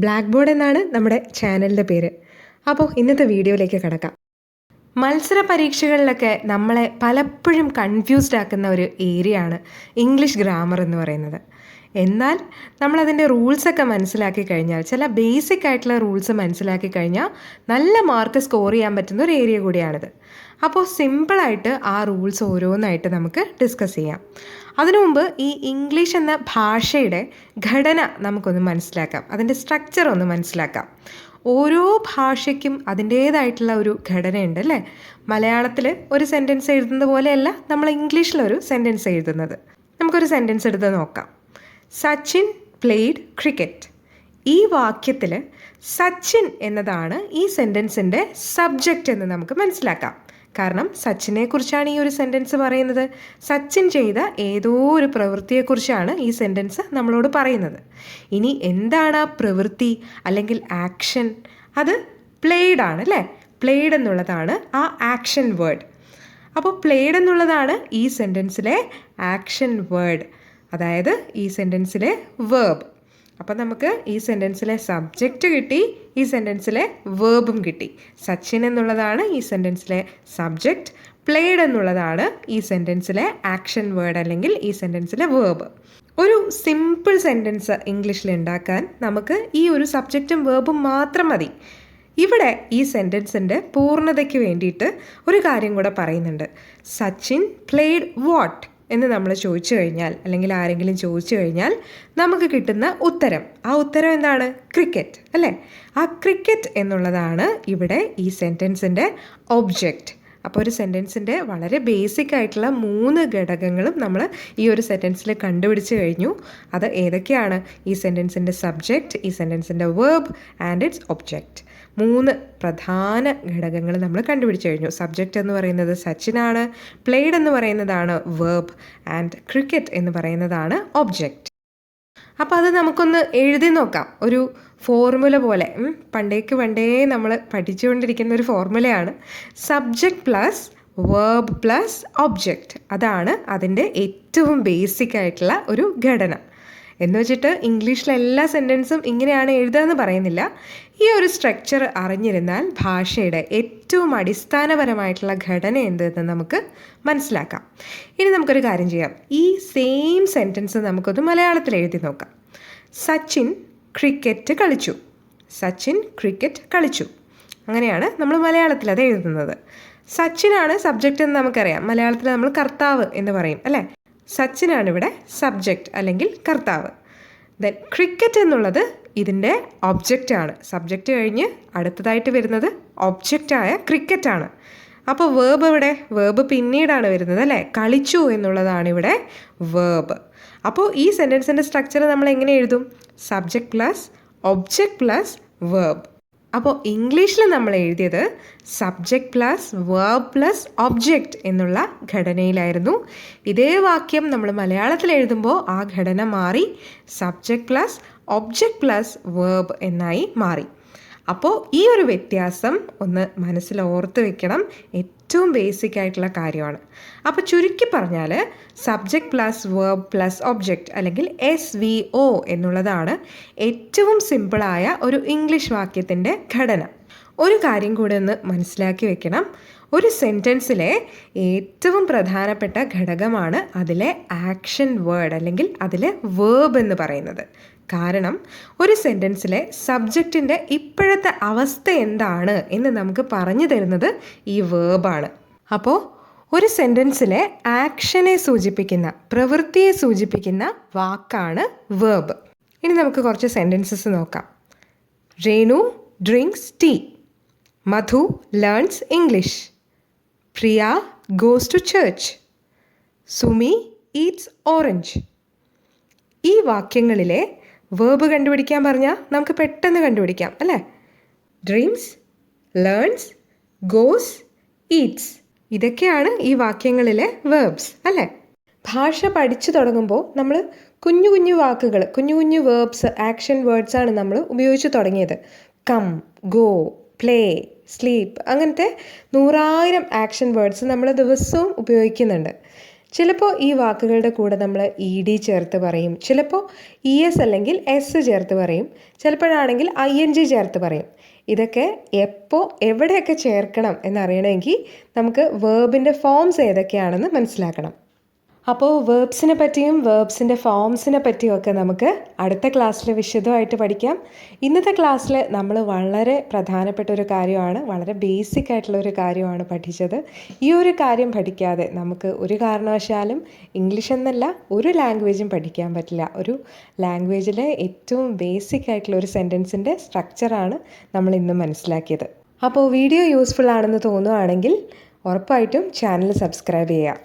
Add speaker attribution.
Speaker 1: Black board എന്നാണ് നമ്മുടെ ചാനലിൻ്റെ പേര്. അപ്പോൾ ഇന്നത്തെ വീഡിയോയിലേക്ക് കിടക്കാം. മത്സര പരീക്ഷകളിലൊക്കെ നമ്മളെ പലപ്പോഴും കൺഫ്യൂസ്ഡ് ആക്കുന്ന ഒരു ഏരിയ ആണ് ഇംഗ്ലീഷ് ഗ്രാമർ എന്ന് പറയുന്നത്. എന്നാൽ നമ്മളതിൻ്റെ റൂൾസൊക്കെ മനസ്സിലാക്കി കഴിഞ്ഞാൽ, ചില ബേസിക് ആയിട്ടുള്ള റൂൾസ് മനസ്സിലാക്കി കഴിഞ്ഞാൽ നല്ല മാർക്ക് സ്കോർ ചെയ്യാൻ പറ്റുന്ന ഒരു ഏരിയ കൂടിയാണിത്. അപ്പോൾ സിമ്പിളായിട്ട് ആ റൂൾസ് ഓരോന്നായിട്ട് നമുക്ക് ഡിസ്കസ് ചെയ്യാം. അതിനു മുമ്പ് ഈ ഇംഗ്ലീഷ് എന്ന ഭാഷയുടെ ഘടന നമുക്കൊന്ന് മനസ്സിലാക്കാം, അതിൻ്റെ സ്ട്രക്ചർ ഒന്ന് മനസ്സിലാക്കാം. ഓരോ ഭാഷയ്ക്കും അതിൻ്റേതായിട്ടുള്ള ഒരു ഘടനയുണ്ട് അല്ലേ? മലയാളത്തിൽ ഒരു സെൻറ്റൻസ് എഴുതുന്നത് പോലെയല്ല നമ്മൾ ഇംഗ്ലീഷിലൊരു സെൻറ്റൻസ് എഴുതുന്നത്. നമുക്കൊരു സെൻറ്റൻസ് എടുത്ത് നോക്കാം. Sachin played cricket. ഈ വാക്യത്തിൽ സച്ചിൻ എന്നതാണ് ഈ സെൻറ്റൻസിൻ്റെ സബ്ജക്റ്റ് എന്ന് നമുക്ക് മനസ്സിലാക്കാം. കാരണം സച്ചിനെ കുറിച്ചാണ് ഈ ഒരു സെൻറ്റൻസ് പറയുന്നത്. സച്ചിൻ ചെയ്ത ഏതോ ഒരു പ്രവൃത്തിയെക്കുറിച്ചാണ് ഈ സെൻറ്റൻസ് നമ്മളോട് പറയുന്നത്. ഇനി എന്താണ് ആ പ്രവൃത്തി അല്ലെങ്കിൽ ആക്ഷൻ? അത് പ്ലേഡ് ആണ് അല്ലേ? പ്ലേഡ് എന്നുള്ളതാണ് ആ ആക്ഷൻ വേർഡ്. അപ്പോൾ പ്ലേഡ് എന്നുള്ളതാണ് ഈ സെൻറ്റൻസിലെ ആക്ഷൻ വേർഡ്, അതായത് ഈ സെൻറ്റൻസിലെ വേർബ്. അപ്പം നമുക്ക് ഈ സെൻറ്റൻസിലെ സബ്ജക്റ്റ് കിട്ടി, ഈ സെൻറ്റൻസിലെ വേർബും കിട്ടി. സച്ചിൻ എന്നുള്ളതാണ് ഈ സെൻറ്റൻസിലെ സബ്ജക്റ്റ്, പ്ലേഡ് എന്നുള്ളതാണ് ഈ സെൻറ്റൻസിലെ ആക്ഷൻ വേർഡ് അല്ലെങ്കിൽ ഈ സെൻറ്റൻസിലെ വേർബ്. ഒരു സിമ്പിൾ സെൻറ്റൻസ് ഇംഗ്ലീഷിൽ ഉണ്ടാക്കാൻ നമുക്ക് ഈ ഒരു സബ്ജക്റ്റും വേർബും മാത്രം മതി. ഇവിടെ ഈ സെൻറ്റൻസിൻ്റെ പൂർണ്ണതയ്ക്ക് വേണ്ടിയിട്ട് ഒരു കാര്യം കൂടെ പറയുന്നുണ്ട്. സച്ചിൻ പ്ലേഡ് വാട്ട് എന്ന് നമ്മൾ ചോദിച്ചു കഴിഞ്ഞാൽ, അല്ലെങ്കിൽ ആരെങ്കിലും ചോദിച്ചു കഴിഞ്ഞാൽ നമുക്ക് കിട്ടുന്ന ഉത്തരം, ആ ഉത്തരം എന്താണ്? ക്രിക്കറ്റ് അല്ലേ? ആ ക്രിക്കറ്റ് എന്നുള്ളതാണ് ഇവിടെ ഈ സെൻറ്റൻസിൻ്റെ ഒബ്ജക്റ്റ്. അപ്പോൾ ഒരു സെൻറ്റൻസിൻ്റെ വളരെ ബേസിക് ആയിട്ടുള്ള 3 ഘടകങ്ങളും നമ്മൾ ഈ ഒരു സെൻറ്റൻസിൽ കണ്ടുപിടിച്ച് കഴിഞ്ഞു. അത് ഏതൊക്കെയാണ്? ഈ സെൻറ്റൻസിൻ്റെ സബ്ജക്റ്റ്, ഈ സെൻറ്റൻസിൻ്റെ വേർബ് ആൻഡ് ഇറ്റ്സ് ഒബ്ജക്റ്റ്. 3 പ്രധാന ഘടകങ്ങൾ നമ്മൾ കണ്ടുപിടിച്ച് കഴിഞ്ഞു. സബ്ജക്റ്റ് എന്ന് പറയുന്നത് സച്ചിനാണ്, പ്ലേഡ് എന്ന് പറയുന്നതാണ് വേർബ്, ആൻഡ് ക്രിക്കറ്റ് എന്ന് പറയുന്നതാണ് ഒബ്ജക്റ്റ്. അപ്പോൾ അത് നമുക്കൊന്ന് എഴുതി നോക്കാം. ഒരു ഫോർമുല പോലെ, പണ്ടേ നമ്മൾ പഠിച്ചുകൊണ്ടിരിക്കുന്ന ഒരു ഫോർമുലയാണ്. Subject plus verb plus object. അതാണ് അതിൻ്റെ ഏറ്റവും ബേസിക് ആയിട്ടുള്ള ഒരു ഘടന. എന്ന് വെച്ചിട്ട് ഇംഗ്ലീഷിലെ എല്ലാ സെൻറ്റൻസും ഇങ്ങനെയാണ് എഴുതുകയെന്ന് പറയുന്നില്ല. ഈ ഒരു സ്ട്രക്ചർ അറിഞ്ഞിരുന്നാൽ ഭാഷയുടെ ഏറ്റവും അടിസ്ഥാനപരമായിട്ടുള്ള ഘടന എന്തെന്ന് നമുക്ക് മനസ്സിലാക്കാം. ഇനി നമുക്കൊരു കാര്യം ചെയ്യാം. ഈ സെയിം സെൻറ്റൻസ് നമുക്കൊന്ന് മലയാളത്തിൽ എഴുതി നോക്കാം. സച്ചിൻ ക്രിക്കറ്റ് കളിച്ചു. സച്ചിൻ ക്രിക്കറ്റ് കളിച്ചു. അങ്ങനെയാണ് നമ്മൾ മലയാളത്തിൽ അത് എഴുതുന്നത്. സച്ചിനാണ് സബ്ജക്റ്റ് എന്ന് നമുക്കറിയാം. മലയാളത്തിൽ നമ്മൾ കർത്താവ് എന്ന് പറയും അല്ലേ? സച്ചിനാണ് ഇവിടെ സബ്ജക്റ്റ് അല്ലെങ്കിൽ കർത്താവ്. ദെൻ ക്രിക്കറ്റ് എന്നുള്ളത് ഇതിൻ്റെ ഒബ്ജക്റ്റാണ്. സബ്ജക്റ്റ് കഴിഞ്ഞ് അടുത്തതായിട്ട് വരുന്നത് ഒബ്ജക്റ്റായ ക്രിക്കറ്റാണ്. അപ്പോൾ വേർബ് ഇവിടെ, വേർബ് പിന്നീടാണ് വരുന്നത് അല്ലേ? കളിച്ചു എന്നുള്ളതാണ് ഇവിടെ വേർബ്. അപ്പോൾ ഈ സെൻറ്റൻസിൻ്റെ സ്ട്രക്ചർ നമ്മൾ എങ്ങനെ എഴുതും? Subject plus object plus verb. അപ്പോൾ ഇംഗ്ലീഷിൽ നമ്മൾ എഴുതിയത് subject plus verb plus object എന്നുള്ള ഘടനയിലായിരുന്നു. ഇതേ വാക്യം നമ്മൾ മലയാളത്തിൽ എഴുതുമ്പോൾ ആ ഘടന മാറി subject plus object plus verb എന്നായി മാറി. അപ്പോൾ ഈ ഒരു വ്യത്യാസം ഒന്ന് മനസ്സിൽ ഓർത്ത് വെക്കണം. ഏറ്റവും ബേസിക് ആയിട്ടുള്ള കാര്യമാണ്. അപ്പോൾ ചുരുക്കി പറഞ്ഞാൽ subject plus verb plus object അല്ലെങ്കിൽ SVO എന്നുള്ളതാണ് ഏറ്റവും സിമ്പിളായ ഒരു ഇംഗ്ലീഷ് വാക്യത്തിൻ്റെ ഘടന. ഒരു കാര്യം കൂടെ ഒന്ന് മനസ്സിലാക്കി വെക്കണം. ഒരു സെൻറ്റൻസിലെ ഏറ്റവും പ്രധാനപ്പെട്ട ഘടകമാണ് അതിലെ ആക്ഷൻ വേർഡ് അല്ലെങ്കിൽ അതിലെ വേർബ് എന്ന് പറയുന്നത്. കാരണം ഒരു സെൻറ്റൻസിലെ സബ്ജക്റ്റിൻ്റെ ഇപ്പോഴത്തെ അവസ്ഥ എന്താണ് എന്ന് നമുക്ക് പറഞ്ഞു തരുന്നത് ഈ വേർബാണ്. അപ്പോൾ ഒരു സെൻറ്റൻസിലെ ആക്ഷനെ സൂചിപ്പിക്കുന്ന, പ്രവൃത്തിയെ സൂചിപ്പിക്കുന്ന വാക്കാണ് വേർബ്. ഇനി നമുക്ക് കുറച്ച് സെൻറ്റൻസസ് നോക്കാം. Renu drinks tea. Madhu learns English. Priya goes to church. Sumi eats orange. ഈ വാക്യങ്ങളിലെ വേർബ് കണ്ടുപിടിക്കാൻ പറഞ്ഞാൽ നമുക്ക് പെട്ടെന്ന് കണ്ടുപിടിക്കാം അല്ലേ? Dreams, learns, goes, eats. ഇതൊക്കെയാണ് ഈ വാക്യങ്ങളിലെ വേർബ്സ് അല്ലേ? ഭാഷ പഠിച്ചു തുടങ്ങുമ്പോൾ നമ്മൾ കുഞ്ഞു കുഞ്ഞു വാക്കുകൾ, കുഞ്ഞു കുഞ്ഞു വേർബ്സ്, ആക്ഷൻ വേർഡ്സാണ് നമ്മൾ ഉപയോഗിച്ച് തുടങ്ങിയത്. കം, ഗോ, പ്ലേ, സ്ലീപ്പ്, അങ്ങനത്തെ 100,000 ആക്ഷൻ വേർഡ്സ് നമ്മൾ ദിവസവും ഉപയോഗിക്കുന്നുണ്ട്. ചിലപ്പോൾ ഈ വാക്കുകളുടെ കൂടെ നമ്മൾ ഇ ഡി ചേർത്ത് പറയും, ചിലപ്പോൾ ഇ എസ് അല്ലെങ്കിൽ എസ് ചേർത്ത് പറയും, ചിലപ്പോഴാണെങ്കിൽ ഐ എൻ ജി ചേർത്ത് പറയും. ഇതൊക്കെ എപ്പോൾ എവിടെയൊക്കെ ചേർക്കണം എന്നറിയണമെങ്കിൽ നമുക്ക് വേർബിൻ്റെ ഫോംസ് ഏതൊക്കെയാണെന്ന് മനസ്സിലാക്കണം. അപ്പോൾ വേർബ്സിനെ പറ്റിയും വേർബ്സിൻ്റെ ഫോംസിനെ പറ്റിയും നമുക്ക് അടുത്ത ക്ലാസ്സിൽ വിശദമായിട്ട് പഠിക്കാം. ഇന്നത്തെ ക്ലാസ്സിൽ നമ്മൾ വളരെ പ്രധാനപ്പെട്ട ഒരു കാര്യമാണ്, വളരെ ബേസിക് ആയിട്ടുള്ള ഒരു കാര്യമാണ് പഠിച്ചത്. ഈ ഒരു കാര്യം പഠിക്കാതെ നമുക്ക് ഒരു കാരണവശാലും ഇംഗ്ലീഷ് എന്നല്ല ഒരു ലാംഗ്വേജും പഠിക്കാൻ പറ്റില്ല. ഒരു ലാംഗ്വേജിലെ ഏറ്റവും ബേസിക് ആയിട്ടുള്ള ഒരു സെൻറ്റൻസിൻ്റെ സ്ട്രക്ചറാണ് നമ്മൾ ഇന്ന് മനസ്സിലാക്കിയത്. അപ്പോൾ വീഡിയോ യൂസ്ഫുൾ ആണെന്ന് തോന്നുകയാണെങ്കിൽ ഉറപ്പായിട്ടും ചാനൽ സബ്സ്ക്രൈബ് ചെയ്യുക.